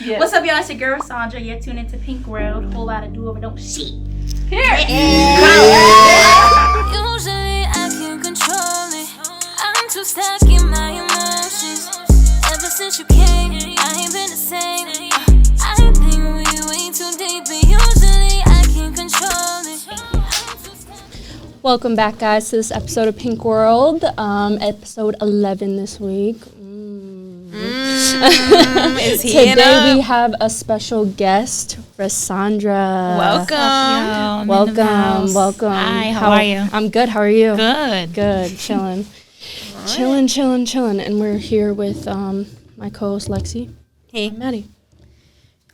Yeah. What's up, y'all? It's your girl Sandra. You're tuned into Pink World. Whole lot of do over don't shit. Here. Usually I can control it. I'm too stuck in my emotions. Ever since you came, I ain't been the same. I think we way too deep, but usually I can control it. Welcome back, guys, to this episode of Pink World, episode 11 this week. Is he Today we have a special guest, Rassandra. Welcome. Welcome. Hi, how are you? I'm good. How are you? Good. Chilling. Chilling. And we're here with my co-host Lexi. Hey, and Maddie.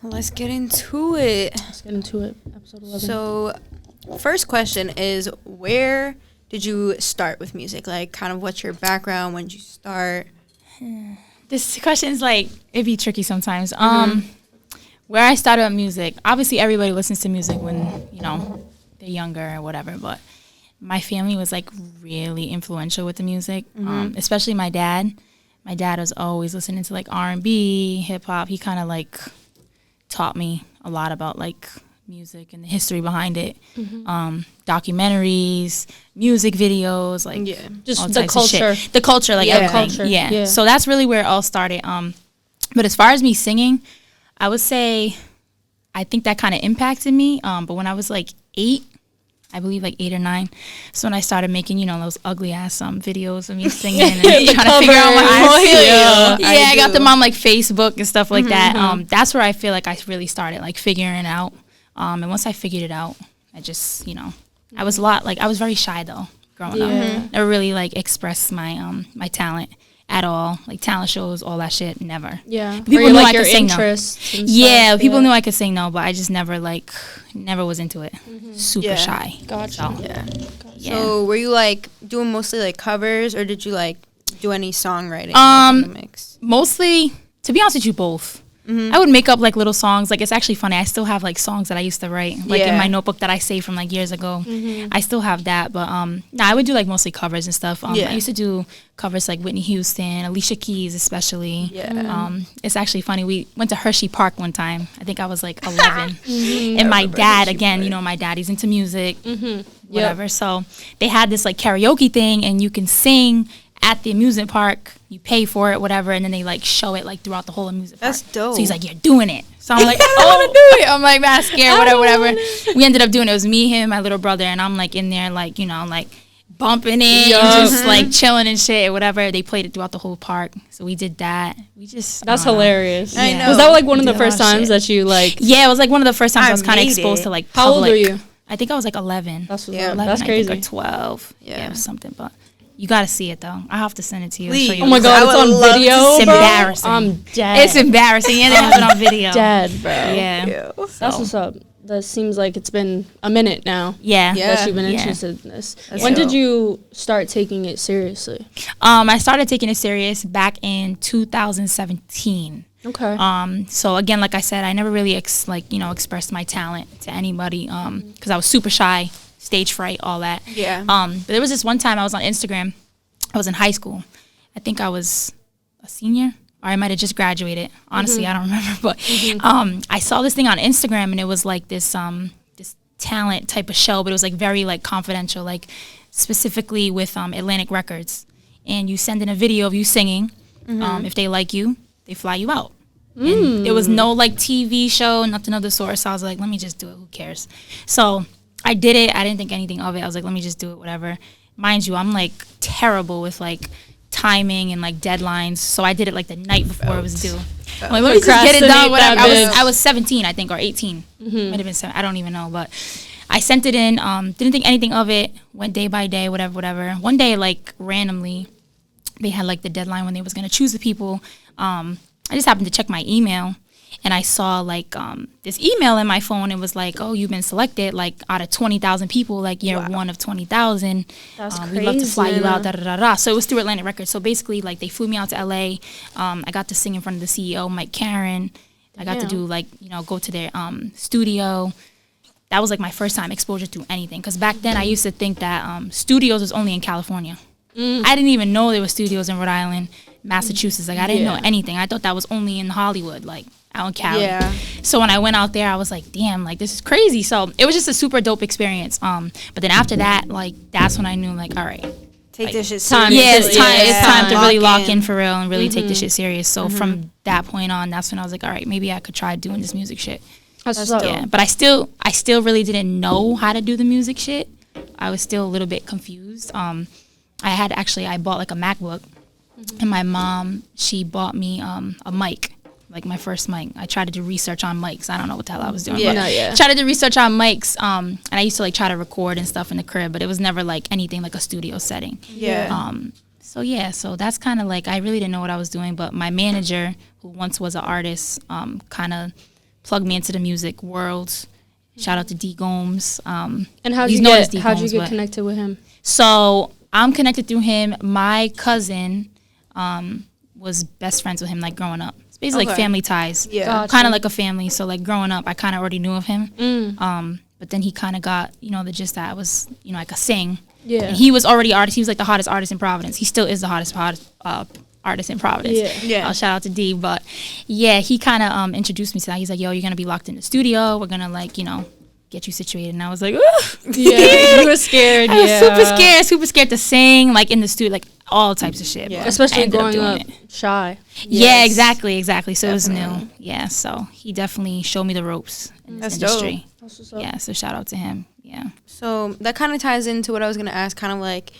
Let's get into it. Episode 11. So, first question is, where did you start with music? Like, kind of what's your background? When did you start? This question is like, it'd be tricky sometimes. Where I started with music, obviously everybody listens to music when, they're younger or whatever, but my family was like really influential with the music, especially my dad. My dad was always listening to like R&B, hip hop. He kind of like taught me a lot about like music and the history behind it. Documentaries, music videos, like just all the types of culture. shit. The culture, like everything. Yeah. So that's really where it all started. But as far as me singing, I would say I think that kind of impacted me. But when I was like 8, I believe like 8 or 9, so when I started making, those ugly ass videos of me singing and trying to figure out my voice. I got them on like Facebook and stuff like that. That's where I feel like I really started like figuring it out. And once I figured it out, I just, I was I was very shy though growing up. Never really like expressed my my talent at all. Like talent shows, all that shit, never. Yeah. People knew I could sing though. People knew I could sing though, but I just never was into it. Super shy. Gotcha. So were you like doing mostly like covers, or did you like do any songwriting? In the mix? Mostly, to be honest with you, both. I would make up like little songs. Like, it's actually funny. I still have like songs that I used to write, like in my notebook that I saved from like years ago. I still have that, but I would do like mostly covers and stuff. I used to do covers like Whitney Houston, Alicia Keys, especially. It's actually funny. We went to Hershey Park one time. I think I was like 11, and my dad, again, my dad, he's into music, whatever. So they had this like karaoke thing, and you can sing at the amusement park. You pay for it, whatever, and then they like show it like throughout the whole amusement park. That's dope. So he's like, "You're doing it." So I'm like, "I want to do it." I'm like, "Man, scared, whatever." We ended up doing it. It was me, him, my little brother, and I'm like in there, like like bumping it, and just like chilling and shit, whatever. They played it throughout the whole park, so we did that. That's hilarious. I know. Was that like one of the first times that you like? Yeah, it was like one of the first times I was kind of exposed to like public. How old were you? I think I was like 11. That's 11, that's I crazy. think, or 12. Yeah, or something, but. You gotta see it though. I have to send it to you. Please. Show you. Oh my god, it's on video, It's bro. embarrassing. I'm dead. It's embarrassing, and then it's on video. Dead, bro. Yeah. That's what's up. That seems like it's been a minute now. Yeah. That you've been interested in this. When did you start taking it seriously? I started taking it serious back in 2017. Okay. So again, like I said, I never really expressed my talent to anybody because I was super shy. Stage fright, all that. Yeah. But there was this one time I was on Instagram. I was in high school. I think I was a senior, or I might have just graduated. Honestly, I don't remember. But I saw this thing on Instagram, and it was like this this talent type of show, but it was like very like confidential, like specifically with Atlantic Records. And you send in a video of you singing. If they like you, they fly you out. And there was no like TV show, nothing of the sort. So I was like, let me just do it. Who cares? So I did it. I didn't think anything of it. I was like, let me just do it, whatever. Mind you, I'm like terrible with like timing and like deadlines. So I did it like the night before it was due. I'm like, let me just get it done, whatever. I was 17, I think, or 18. Might have been 7. I don't even know. But I sent it in. Didn't think anything of it. Went day by day, whatever. One day, like randomly, they had like the deadline when they was going to choose the people. I just happened to check my email. And I saw like this email in my phone. It was like, "Oh, you've been selected like out of 20,000 people, like you're one of 20,000. That's crazy. We'd love to fly you out." Da da da da. So it was through Atlantic Records. So basically, like they flew me out to LA. I got to sing in front of the CEO, Mike Karen. I got to do like go to their studio. That was like my first time exposure to anything. Because back then I used to think that studios was only in California. I didn't even know there were studios in Rhode Island, Massachusetts. Like I didn't know anything. I thought that was only in Hollywood. Like out in Cali. Yeah. So when I went out there, I was like, damn, like, this is crazy. So it was just a super dope experience. But then after that, like, that's when I knew, like, all right. Take this shit time. serious. Yeah, it's time. It's time to really lock in in. for real and really take this shit serious. So from that point on, that's when I was like, all right, maybe I could try doing this music shit. That's dope. Yeah, but I still really didn't know how to do the music shit. I was still a little bit confused. I bought like a MacBook, and my mom, she bought me a mic. Like my first mic. I tried to do research on mics. I don't know what the hell I was doing. But tried to do research on mics. And I used to like try to record and stuff in the crib, but it was never like anything like a studio setting. Yeah. So that's kind of like, I really didn't know what I was doing, but my manager, who once was an artist, kind of plugged me into the music world. Shout out to D Gomes. And how'd you get connected with him? So I'm connected through him. My cousin was best friends with him like growing up. It's basically like family ties. Yeah. Gotcha. Kind of like a family. So like growing up, I kind of already knew of him. But then he kind of got, the gist that I was, I could sing. Yeah. And he was already artist. He was like the hottest artist in Providence. He still is the hottest artist in Providence. Yeah. Shout out to D. But yeah, he kind of introduced me to that. He's like, yo, you're going to be locked in the studio. We're going to like, get you situated. And I was like, yeah, you were scared. I was super scared to sing like in the studio, like all types of shit. Yeah. Especially growing up shy. Yeah, exactly. So definitely. It was new. Yeah, so he definitely showed me the ropes in this industry. Yeah, so shout out to him. Yeah. So that kind of ties into what I was going to ask, kind of like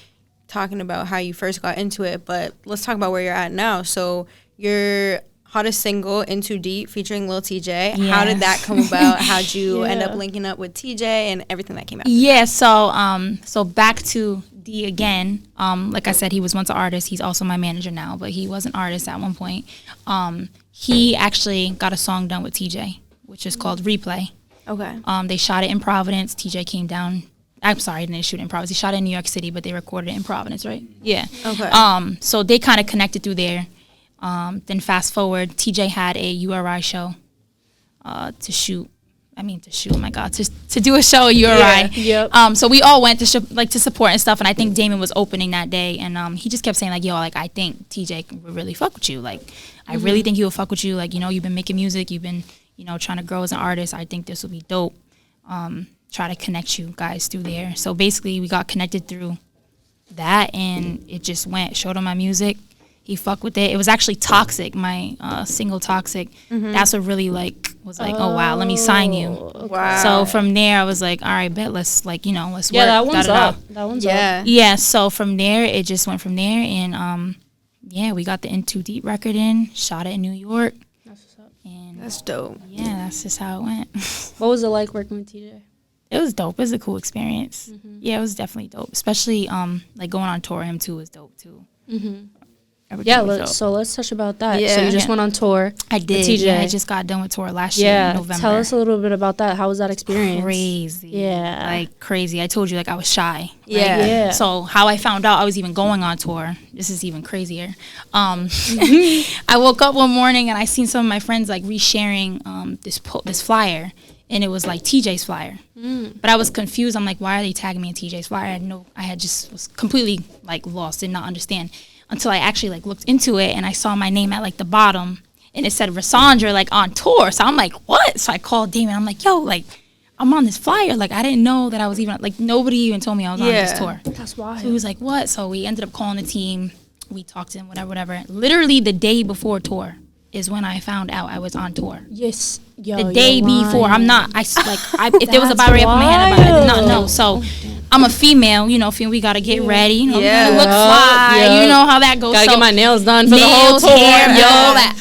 talking about how you first got into it, but let's talk about where you're at now. So your hottest single, In Too Deep, featuring Lil TJay. Yeah. How did that come about? How'd you end up linking up with TJ and everything that came out? Yeah, so back to D again. Like I said, he was once an artist. He's also my manager now, but he was an artist at one point. He actually got a song done with TJ, which is called Replay. Okay. They shot it in Providence. TJ came down. I'm sorry, they didn't shoot it in Providence. He shot it in New York City, but they recorded it in Providence, right? Yeah. Okay. So they kind of connected through there. Then fast forward, TJ had a URI show to do a show at URI. Yep. So we all went to support and stuff, and I think Damon was opening that day, and he just kept saying like, yo, like I think TJ would really fuck with you. Like I really think he will fuck with you. Like, you've been making music, you've been, trying to grow as an artist. I think this will be dope. Try to connect you guys through there. So basically we got connected through that, and it just went. Showed him my music. He fucked with it. It was actually Toxic, my single Toxic. That's what really was like, oh wow, let me sign you. Wow. So from there I was like, all right, bet, let's let's work. That one's up. That one's up. Yeah, so from there it just went from there, and we got the In Too Deep record in, shot it in New York. That's what's up. And That's dope. yeah, that's just how it went. What was it like working with TJ? It was dope. It was a cool experience. Yeah, it was definitely dope. Especially like going on tour with him too was dope too. Yeah, let's touch about that. Yeah. So you just went on tour. I did. with TJ. Yeah, I just got done with tour last year in November. Tell us a little bit about that. How was that experience? Crazy. Yeah. Like crazy. I told you like I was shy. Yeah. Yeah. So how I found out I was even going on tour, this is even crazier. I woke up one morning and I seen some of my friends like resharing this flyer, and it was like TJ's flyer. But I was confused. I'm like, why are they tagging me in TJ's flyer? I just was completely like lost, did not understand until I actually like looked into it, and I saw my name at like the bottom, and it said Rasandra like on tour. So I'm like, what? So I called Damon. I'm like, yo, like I'm on this flyer. Like I didn't know that I was even like, nobody even told me I was on this tour. That's wild. So he was like, what? So we ended up calling the team. We talked to him, whatever. Literally the day before tour is when I found out I was on tour. Yes. Yo, The day before. I'm not. If there was a That's battery, I put my hand up. I did not wild. know. So I'm a female. We gotta get ready. We Yeah. gotta look fly. Yeah. You know how that goes. Gotta so get my nails done for the whole nails, tour. hair,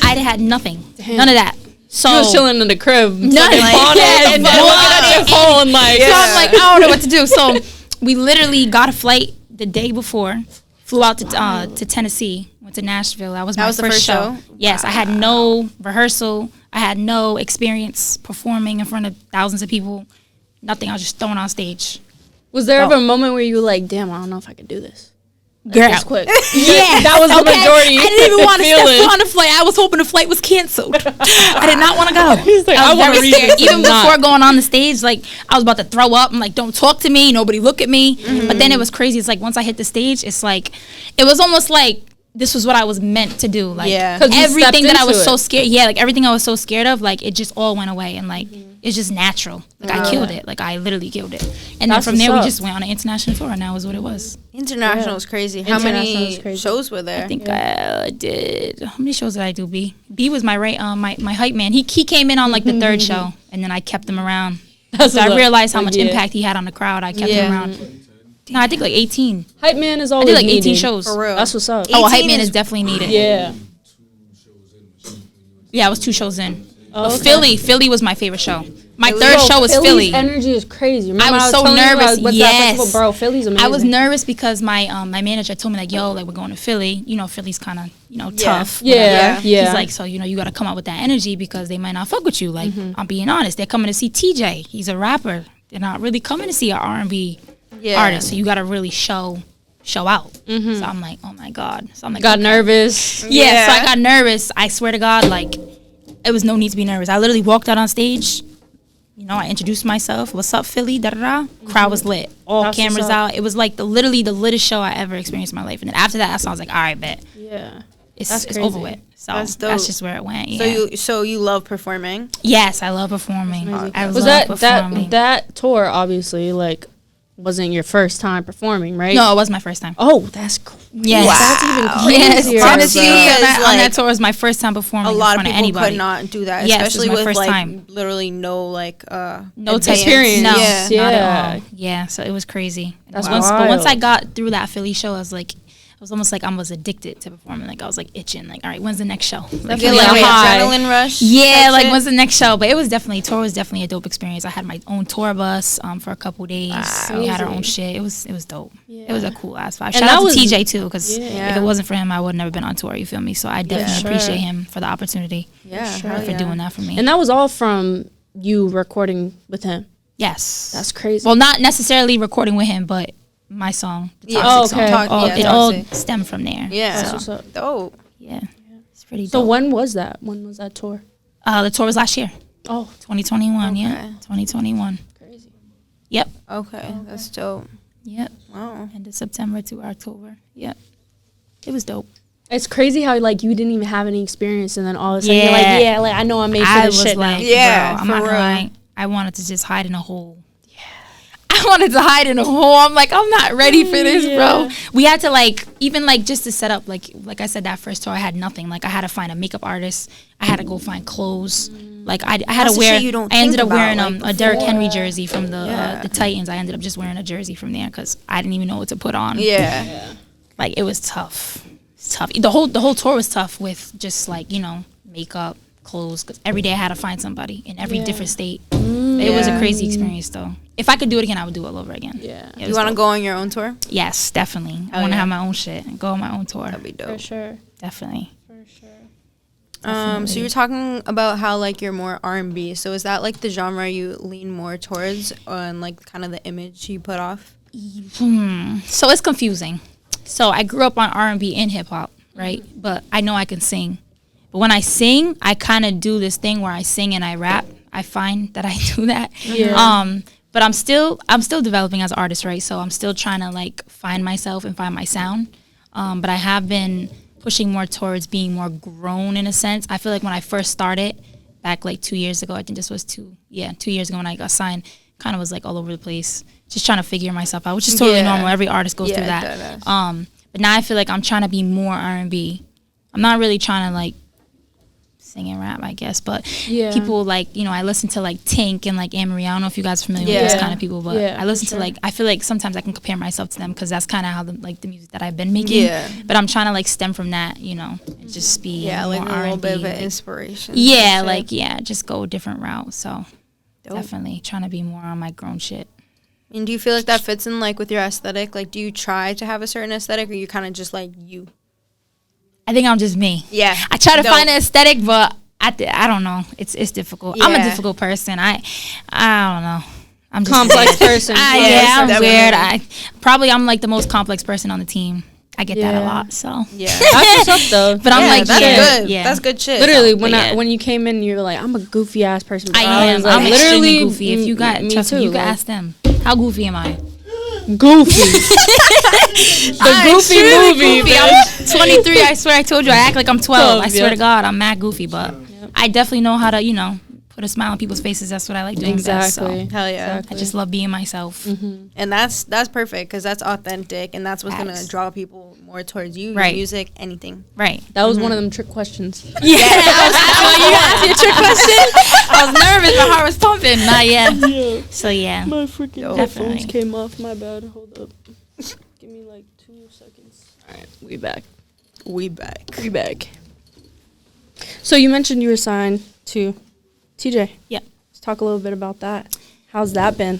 I had nothing. None of that. So You was chilling in the crib. None, fucking bonnet and looking at your phone like. So I'm like, I don't know what to do. So we literally got a flight the day before, flew out to Tennessee, went to Nashville. That was my the first first show. show? Yes, I had no rehearsal. I had no experience performing in front of thousands of people. Nothing. I was just thrown on stage. Was there ever a moment where you were like, damn, I don't know if I could do this? Girl. Just quick. Yeah, That was the majority. I didn't even want to feeling. step on the flight. I was hoping the flight was canceled. I did not want to go. He's like, I I was wanna very read scared. this Even and not. before going on the stage, like I was about to throw up. I'm like, don't talk to me. Nobody look at me. But then it was crazy. It's like once I hit the stage, it's like it was almost like this was what I was meant to do. Like, Yeah. 'Cause you everything stepped that I was into so it. scared. Yeah, like everything I was so scared of, like it just all went away, and like it's just natural. Like I killed it. Like I literally killed it. And That's then from there, what's we up. just went on an international tour, and that was what it was. International is crazy. How International many is crazy. shows were there? I think I did. How many shows did I do? B was my my hype man. He came in on like the third show, and then I kept him around. That's So I what's up. realized how Like, much yeah. impact he had on the crowd. I kept Yeah. him around. No, I think like 18. Hype man is I always did like 18 needed. shows. For real. That's what's up. Oh, a hype 18 man is- is definitely needed. Yeah. Yeah, I was 2 shows in. Oh, But okay. Philly was my favorite show. My Yo, third show was Philly's Philly. energy is crazy. Remember I was so telling you nervous. about Yes. that festival? Bro, Philly's amazing. I was nervous because my manager told me like, yo, like we're going to Philly. You know, Philly's kind of tough. Yeah, whatever. yeah. He's like, so you got to come out with that energy because they might not fuck with you. Like, I'm being honest. They're coming to see TJ. He's a rapper. They're not really coming to see an R&B artist. So you got to really show out. So I'm like, oh my god. So I'm like, got okay. nervous. Yeah, so I got nervous. I swear to God, like, it was no need to be nervous. I literally walked out on stage. You know, I introduced myself. What's up, Philly? Da da da. Crowd was lit. All That's cameras what's up. out. It was like literally the littest show I ever experienced in my life. And then after that, I was like, all right, bet. Yeah. It's That's over crazy. with. So That's that's, dope. just where it went. Yeah. So you love performing? Yes, I love performing. I Was love that performing. that tour obviously like wasn't your first time performing, right? No, it was my first time. Oh, that's cool. Yes. That's even Yes, crazier. honestly, bro. on Like, that tour was my first time performing A lot in of front of people anybody. could not do that, Yes, this was especially my with first like time. literally no like No advance. experience. No, Yeah. not at Yeah. all. Yeah, so it was crazy. That's But once I wild. got through that Philly show, I was like, it was almost like I was addicted to performing. Like I was like itching. Like, all right, when's the next show? Like, Get Yeah, like an high. adrenaline rush. yeah, type like shit? when's the next show? But it was definitely a dope experience. I had my own tour bus for a couple days. We had our own shit. It was dope. It was a cool ass vibe. And Shout that out to was- TJ too, because Yeah. if it wasn't for him, I would have never been on tour. You feel me? So I definitely Sure. appreciate him for the opportunity Yeah, Sure. hell for yeah. doing that for me. And that was all from you recording with him. Yes, That's crazy. well, not necessarily recording with him, but my song, the Yeah. Toxic Oh, okay. song. Talk- yeah, It all Toxic. stemmed from there. Yeah. That's So, what's up. Dope. yeah, it's pretty So dope. when was that? When was that tour? The tour was last year, Oh, 2021. Yeah, Okay. 2021. crazy. Yep, Okay, that's dope. yep. Wow. End of September to October. Yep, it was dope. It's crazy how like you didn't even have any experience, and then all of a sudden you're Yeah. like, yeah, like I know I'm made for I this was shit like, now. Yeah, bro, I'm for not real. lying. I wanted to just hide in a hole. I wanted to hide in a hole. I'm like, I'm not ready for this, bro. We had to like, even like just to set up, like I said, that first tour, I had nothing. Like I had to find a makeup artist. I had to go find clothes. Like I had That's to the wear. shit you don't I ended think up wearing about, like, a Derrick before. Henry jersey from Yeah. the Titans. I ended up just wearing a jersey from there because I didn't even know what to put on. Yeah. Like it was tough. It's tough. The whole tour was tough with just like makeup, clothes. Cause every day I had to find somebody in every different state. It was a Yeah. crazy experience though. If I could do it again, I would do it all over again. Yeah. It You was want to dope. go on your own tour? Yes, definitely. I Hell want to yeah. have my own shit and go on my own tour. That'd be For dope. sure. Definitely. For sure. So you're talking about how like you're more R&B. So is that like the genre you lean more towards, and like kind of the image you put off? So it's confusing. So I grew up on R&B and hip hop, right? But I know I can sing. But when I sing, I kind of do this thing where I sing and I rap. I find that I do that. Yeah. But I'm still developing as an artist, right? So I'm still trying to like find myself and find my sound. But I have been pushing more towards being more grown in a sense. I feel like when I first started back like 2 years ago, I think this was 2 years ago when I got signed, kind of was like all over the place, just trying to figure myself out, which is totally Yeah. normal. Every artist goes Yeah, through that. deadass. But now I feel like I'm trying to be more R&B. I'm not really trying to like sing and rap, I guess, but Yeah. people like, I listen to like Tink and like Anne-Marie. I don't know if you guys are familiar with Yeah. those kind of people, but Yeah, I listen for to sure. like, I feel like sometimes I can compare myself to them because that's kind of how the music that I've been making. Yeah. But I'm trying to like stem from that, and just be Yeah, like more a little R&B, bit of an like- inspiration. yeah, for like sure. just go a different route. So Dope. definitely trying to be more on my grown shit. And do you feel like that fits in like with your aesthetic? Like, do you try to have a certain aesthetic, or you kind of just like you? I think I'm just me. Yeah. I try to Dope. find an aesthetic, but I don't know. It's difficult. I'm a Yeah. difficult person. I don't know. I'm just Complex weird. person. Yeah, I'm definitely. weird. I'm like the most complex person on the team. I get that a Yeah. lot. So, Yeah. That's what's up though. but I'm Yeah, like, that's yeah, good. yeah. That's good shit. Literally, But yeah. when you came in, you were like, I'm a goofy ass person. I But am. was like, I'm extremely literally goofy. If you got, me trust me, too, you can like- ask them. How goofy am I? Goofy. The Goofy movie. Goofy. I'm 23. I swear, I told you. I act like I'm 12. I swear Yep. to God, I'm mad goofy, but I definitely know how to, put a smile on people's faces. That's what I like doing best. So Exactly. Hell yeah. Exactly. I just love being myself. And that's perfect because that's authentic and that's what's going to Facts. draw people more towards you, Right. music, anything. Right. That was one of them trick questions. Yeah. You asked me a trick question. I was nervous. My heart was pumping. Not yet. So yeah. My freaking Definitely. headphones came off. My bad. Hold up. Give me like 2 seconds. All right, we back. We back. We back. So you mentioned you were signed to TJ. Yep. Let's talk a little bit about that. How's that been?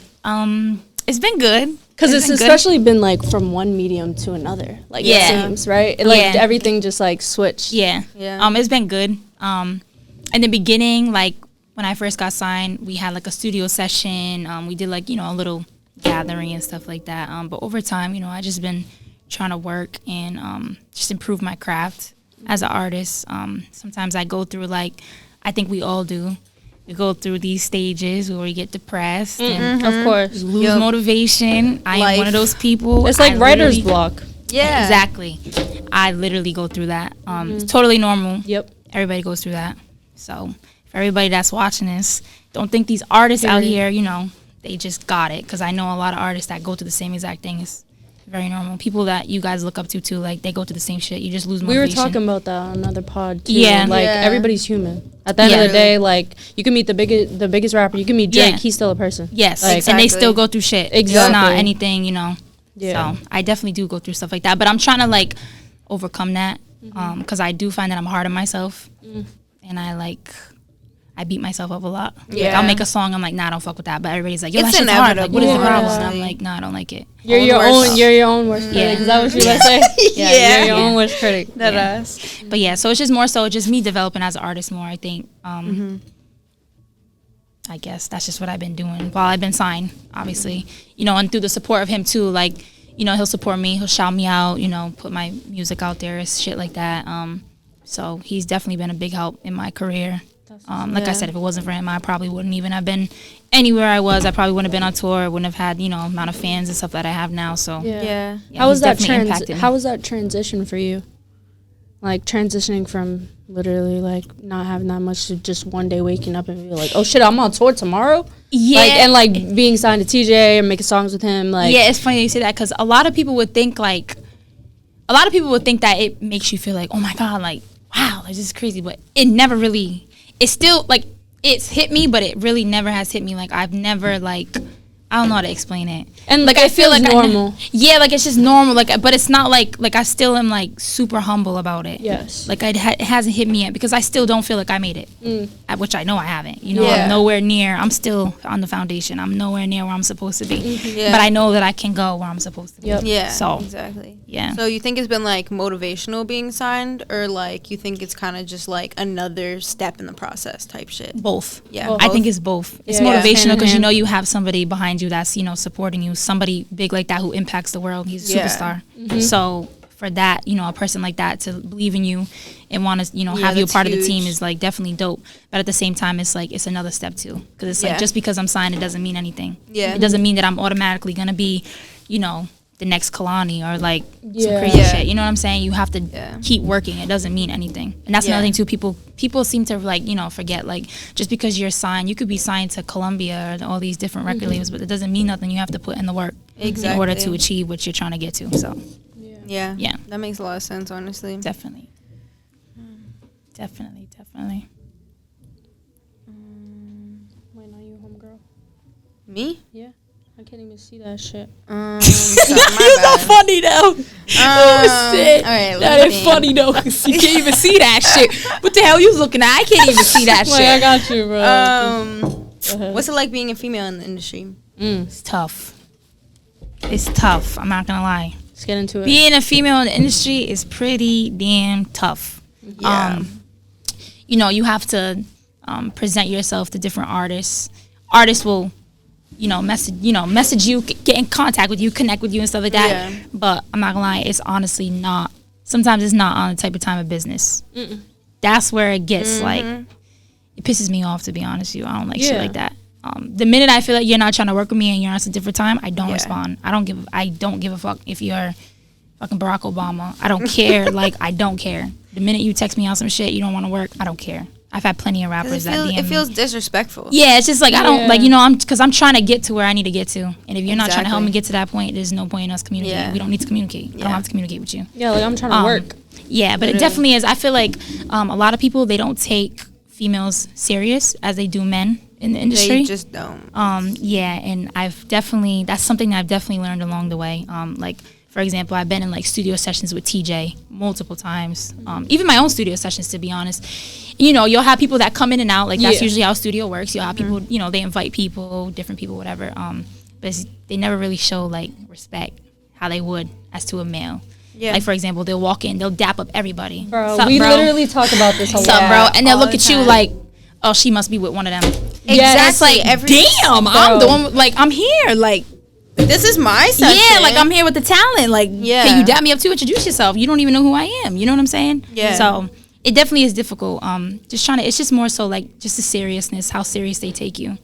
It's been good. Because it's been good. especially been like from one medium to another. Like Yeah. it seems, right? Like Yeah. everything just like switched. Yeah. Yeah. It's been good. In the beginning, like when I first got signed, we had like a studio session. We did like, a little gathering and stuff like that. But over time, I just been trying to work and just improve my craft as an artist. Sometimes I go through like, I think we all do. We go through these stages where we get depressed and Of course. lose Yep. motivation. I am Life. one of those people. It's like I writer's literally- block. Yeah. Exactly. I literally go through that. It's totally normal. Yep. Everybody goes through that. So for everybody that's watching this, don't think these artists out here, they just got it. Because I know a lot of artists that go through the same exact thing. It's very normal. People that you guys look up to too, like they go through the same shit. You just lose We were motivation. talking about that on another pod too. Yeah. Like Yeah. everybody's human. At the end Yeah. of the day, like you can meet the biggest rapper, you can meet Drake, Yeah. he's still a person. Yes, Like, and they Exactly. still go through shit. It's Exactly. not anything, Yeah. So I definitely do go through stuff like that. But I'm trying to like overcome that because I do find that I'm hard on myself, and I beat myself up a lot. Like, Yeah. I'll make a song, I'm like, nah, I don't fuck with that. But everybody's like, yo, It's that shit's hard. Like, what is the inevitable, problem? And I'm honestly. like, nah, I don't like it. You're Own your worst- own. You're your own worst critic. Is that what you would say? Yeah. You're your Yeah. own worst critic. That Yeah. us. But yeah, so it's just more so just me developing as an artist more, I think. I guess that's just what I've been doing while I've been signed, obviously. And through the support of him too, like, he'll support me, he'll shout me out, put my music out there, shit like that. So he's definitely been a big help in my career. Like I said, if it wasn't for him, I probably wouldn't even have been anywhere I was. I probably wouldn't have been on tour, wouldn't have had, amount of fans and stuff that I have now. So Yeah. How was he's that definitely impacted me. How was that transition for you? Like transitioning from literally like not having that much to just one day waking up and be like, oh shit, I'm on tour tomorrow. Yeah. Like, and like being signed to TJ and making songs with him. Like yeah, it's funny you say that because a lot of people would think that it makes you feel like, oh my God, like, wow, like, this is crazy. But it never really, it's still like, it's hit me, but it really never has hit me. Like, I've never, like, I don't know how to explain it. And Like, it I feel feels like normal. Yeah, like, it's just normal. Like, but it's not like I still am, like, super humble about it. Yes. Like, it hasn't hit me yet because I still don't feel like I made it, which I know I haven't. Yeah. I'm nowhere near. I'm still on the foundation. I'm nowhere near where I'm supposed to be. Yeah. But I know that I can go where I'm supposed to be. Yep. Yeah. So, exactly. yeah. So you think it's been like motivational being signed, or like you think it's kind of just like another step in the process type shit? Both. Yeah. Both. I think it's both. It's Yeah. motivational Hand in because hand. you have somebody behind you that's, supporting you, somebody big like that who impacts the world. He's a Yeah. superstar. So for that, a person like that to believe in you and want to, have you a that's part of the team huge. is like definitely dope. But at the same time, it's like, it's another step too. Because it's Yeah. like, just because I'm signed, it doesn't mean anything. Yeah. It doesn't mean that I'm automatically going to be, the next Kalani or like some Yeah. crazy Yeah. shit. You know what I'm saying? You have to Yeah. keep working. It doesn't mean anything. And that's Yeah. another thing too. People seem to like, forget like just because you're signed, you could be signed to Columbia or all these different record labels, but it doesn't mean nothing. You have to put in the work in order to Exactly. achieve what you're trying to get to. So Yeah. Yeah. That makes a lot of sense, honestly. definitely. Definitely. Wait, not you, homegirl. Me? Yeah. I can't even see that shit. Sorry, my bad. Funny though. All right, let me think. though, because you can't even see that shit. What the hell you looking at? I can't even see that Wait, I shit. got you, bro. What's it like being a female in the industry? It's tough. It's tough. I'm not gonna lie. Let's get into it. Being a female in the industry is pretty damn tough. Yeah. You have to present yourself to different artists. Artists will, message you, get in contact with you, connect with you and stuff like that. Yeah. But I'm not gonna lie, it's honestly not. Sometimes it's not on the type of time of business. That's where it gets like, it pisses me off, to be honest with you. I don't like shit Yeah. like that. The minute I feel like you're not trying to work with me and you're on a different time, I don't respond. I don't give a fuck if you're fucking Barack Obama. I don't care. Like, I don't care. The minute you text me out some shit, you don't want to work, I don't care. I've had plenty of rappers that DM it feels me. disrespectful. Yeah, it's just like, I don't, like, you know, I'm trying to get to where I need to get to. And if you're not trying to help me get to that point, there's no point in us communicating. Yeah. We don't need to communicate. I don't have to communicate with you. Yeah, like I'm trying to work. Yeah, but it definitely is. I feel like a lot of people, they don't take females serious as they do men in the industry. They just don't. Yeah, and that's something that I've definitely learned along the way. Like, for example, I've been in like studio sessions with TJay multiple times. Even my own studio sessions, to be honest. You know, you'll have people that come in and out. Like, that's usually how studio works. You'll have people, you know, they invite people, different people, whatever. But they never really show like respect how they would as to a male. Yeah. Like, for example, they'll walk in, they'll dap up everybody. Bro, we literally talk about this a lot. Sup, bro? And they'll look at you like, oh, she must be with one of them. Exactly. Yeah, it's like, damn, I'm the one, like, I'm here. Like, this is my session. Yeah, like, I'm here with the talent. Like, can you dap me up too? Introduce yourself. You don't even know who I am. You know what I'm saying? Yeah. So, it definitely is difficult. It's just more so, like, just the seriousness, how serious they take you.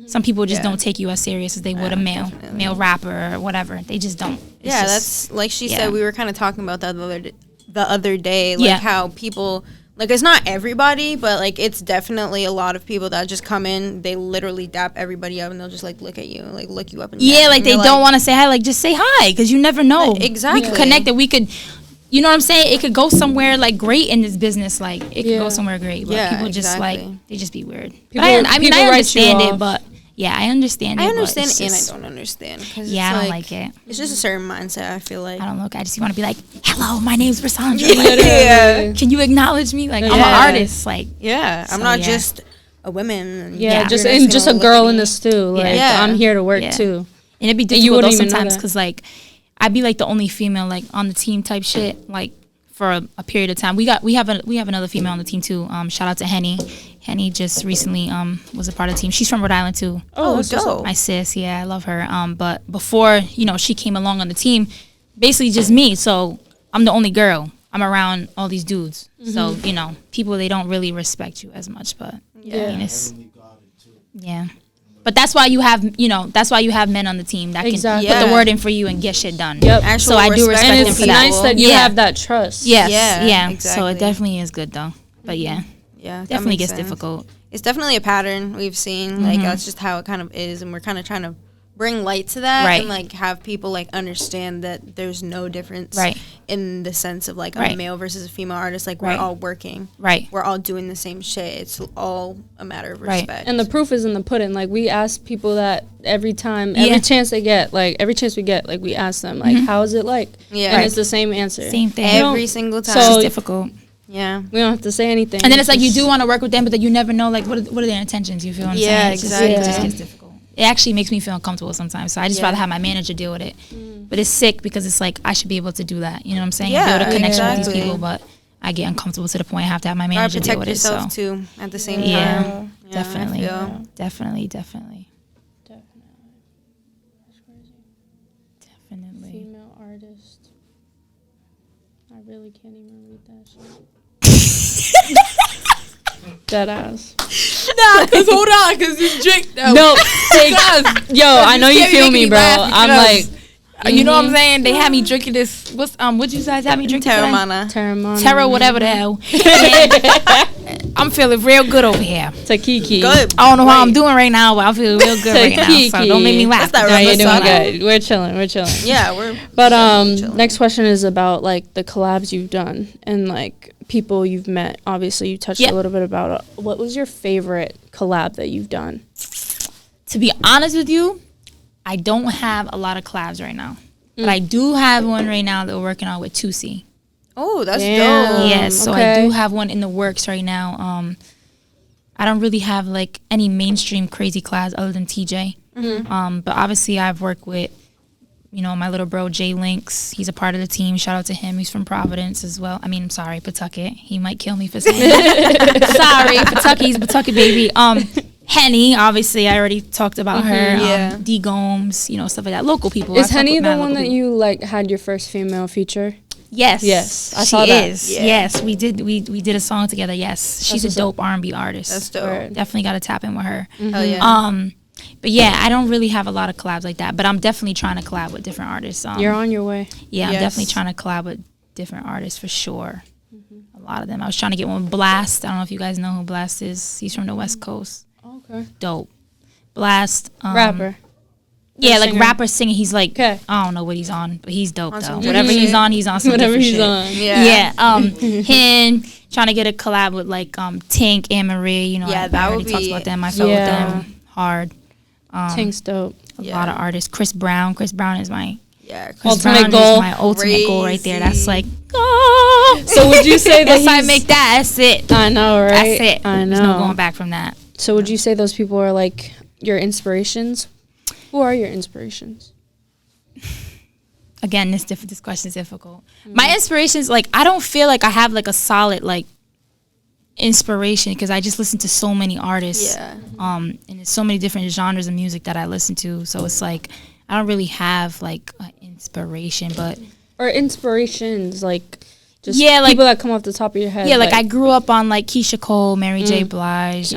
Some people just don't take you as serious as they would a male rapper or whatever. They just don't. It's that's like she said. We were kind of talking about that the other day, like how people, like, it's not everybody, but like it's definitely a lot of people that just come in. They literally dap everybody up and they'll just like look at you, like look you up and down. Like they don't want to say hi. Like, just say hi, because you never know. Exactly. We could connect. And we could. You know what I'm saying? It could go somewhere like great in this business. Like, it could go somewhere great. But people just like, they just be weird. But I understand it, but. Yeah, I understand it. I understand it and I don't understand. Yeah, I don't like it. It's just a certain mindset, I feel like. I don't look. I just want to be like, hello, my name's Rasandra. Like, can you acknowledge me? Like, I'm an artist. Like, I'm not just a woman. Just a girl in the stew. Like, I'm here to work too. And it'd be difficult though sometimes because, like, I'd be like the only female like on the team type shit. Like, for a period of time. We have another female on the team too. Shout out to Henny. Henny just recently was a part of the team. She's from Rhode Island too. Oh, that's dope. My sis, I love her. But before, you know, she came along on the team, basically just me. So I'm the only girl. I'm around all these dudes. So, you know, people, they don't really respect you as much. But I mean, it's, But that's why you have, men on the team that can put the word in for you and get shit done. Yep. So I do respect and them for it's nice that you have that trust. Yes. Exactly. So it definitely is good though. But definitely gets difficult. It's definitely a pattern we've seen. Like, that's just how it kind of is, and we're kind of trying to bring light to that and like have people like understand that there's no difference in the sense of like a male versus a female artist. Like, we're all working, we're all doing the same shit. It's all a matter of respect, and the proof is in the pudding. Like, we ask people that every chance we get, like we ask them like, how is it like, and it's the same answer, same thing every single time. So it's difficult. Yeah, we don't have to say anything. And then it's like you do want to work with them, but then you never know like what are their intentions. You feel what I'm saying? Exactly. It just gets difficult. It actually makes me feel uncomfortable sometimes. So I just rather have my manager deal with it. But it's sick because it's like I should be able to do that. You know what I'm saying? Build a connection with these people, but I get uncomfortable to the point I have to have my manager deal with it. Protect yourself too at the same time. Definitely. Definitely. Female artist. I really can't even read that shit. Dead ass. Nah, cause hold on, cause this drink. No, I know you feel me, bro. I'm like, you know what I'm saying? They had me drinking this. What'd you guys have me drinking? Terra, whatever the hell. I'm feeling real good over here. Takiki. Good. I don't know how I'm doing right now, but I'm feeling real good right now. So don't make me laugh. No, you're doing good. We're chilling. Yeah, we're. But next question is about like the collabs you've done and like people you've met. Obviously, you touched a little bit about it. What was your favorite collab that you've done? To be honest with you, I don't have a lot of collabs right now, but I do have one right now that we're working on with 2C. Oh, that's dope. Yes, so I do have one in the works right now. I don't really have like any mainstream crazy collabs other than TJay. But obviously I've worked with, you know, my little bro Jay Links. He's a part of the team. Shout out to him. He's from Providence as well. I mean, I'm sorry, Pawtucket. He might kill me for saying that. Sorry, Pawtucket. He's Pawtucket, baby. Henny, obviously, I already talked about her. D Gomes, you know, stuff like that. Local people. Is Henny the one that you like had your first female feature? Yes, I saw that. Yes, we did. We did a song together. Yes, she's a dope R&B artist. That's dope. Definitely got to tap in with her. Hell yeah. But yeah, I don't really have a lot of collabs like that. But I'm definitely trying to collab with different artists. You're on your way. Yeah, I'm definitely trying to collab with different artists for sure. A lot of them. I was trying to get one with Blast. I don't know if you guys know who Blast is. He's from the West Coast. Okay. Dope. Blast. Rapper. Yeah, like singer. rapper singing. He's like, I don't know what he's on, but he's dope though. Whatever he's on some Whatever different he's shit. on. Yeah. Him trying to get a collab with like Tink and Marie. You know, that I would already talked be about them. I felt with them hard. Tink's dope. A lot of artists. Chris Brown. Chris Brown is my ultimate goal. Is my ultimate goal right there. That's like. So would you say that if I make that, that's it. I know, right? That's it. I know. There's no going back from that. So would you say those people are like your inspirations? Who are your inspirations? Again, this question is difficult. My inspirations, like, I don't feel like I have like a solid like inspiration because I just listen to so many artists. And there's so many different genres of music that I listen to. So it's like I don't really have like an inspiration, but inspirations like just like people that come off the top of your head. Yeah, like I grew up on like Keisha Cole, Mary J. Blige,